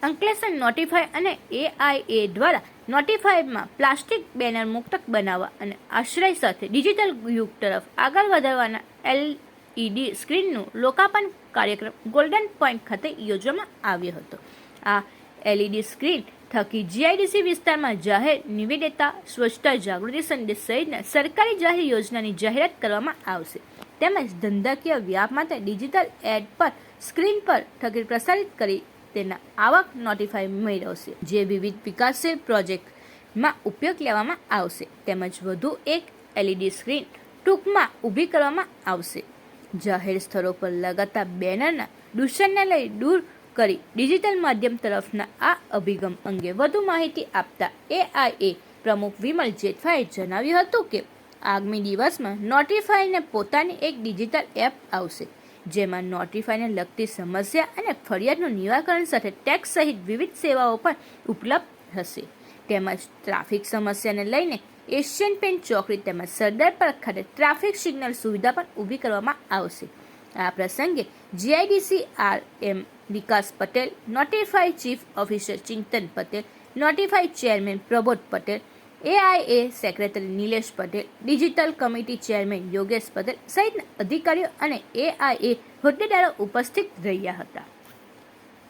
Ankleshwar notify અને AIA દ્વારા નોટિફાઈમાં plastic banner મુક્ત બનાવવા અને આશ્રય સાથે ડિજિટલ યુગ તરફ આગળ વધારવાના LED સ્ક્રીનનું લોકાર્પણ કાર્યક્રમ ગોલ્ડન પોઈન્ટ ખાતે યોજવામાં આવ્યો હતો. આ LED સ્ક્રીન થકી GIDC વિસ્તારમાં જાહેર નિવેદનતા, સ્વચ્છતા જાગૃતિ સંદેશ સહિતના સરકારી જાહેર યોજનાની જાહેરાત કરવામાં આવશે તેમજ ધંધાકીય વ્યાપ માટે ડિજિટલ એડ પર સ્ક્રીન પર થકી પ્રસારિત કરી તેના આવક નોટિફાઈ મેળવશે, જે વિવિધ વિકાસશીલ પ્રોજેક્ટમાં ઉપયોગ લેવામાં આવશે તેમજ વધુ એક LED સ્ક્રીન ટૂંકમાં ઊભી કરવામાં આવશે. જાહેર સ્થળો પર લગાતા બેનરના દૂષણને લઈ દૂર કરી ડિજિટલ માધ્યમ તરફના આ અભિગમ અંગે વધુ માહિતી આપતા AIA પ્રમુખ વિમલ જેઠવાએ જણાવ્યું હતું કે આગામી દિવસમાં નોટિફાઈને પોતાની એક ડિજિટલ એપ આવશે, જેમાં નોટિફાઈને લગતી સમસ્યા અને ફરિયાદનું નિરાકરણ સાથે ટેક્સ સહિત વિવિધ સેવાઓ પણ ઉપલબ્ધ હશે તેમજ ટ્રાફિક સમસ્યાને લઈને એશિયન પેન્ટ ચોકડી તેમજ સરદાર પાર્ક ખાતે ટ્રાફિક સિગ્નલ સુવિધા પણ ઊભી કરવામાં આવશે. આ પ્રસંગે GIDC RM Vikas Patel, notify chief officer Chintan Patel, notify chairman Prabodh Patel, AIA secretary Nilesh Patel, digital committee chairman Yogesh Patel સહિતના અધિકારીઓ અને AIA હોદ્દેદારો ઉપસ્થિત રહ્યા હતા.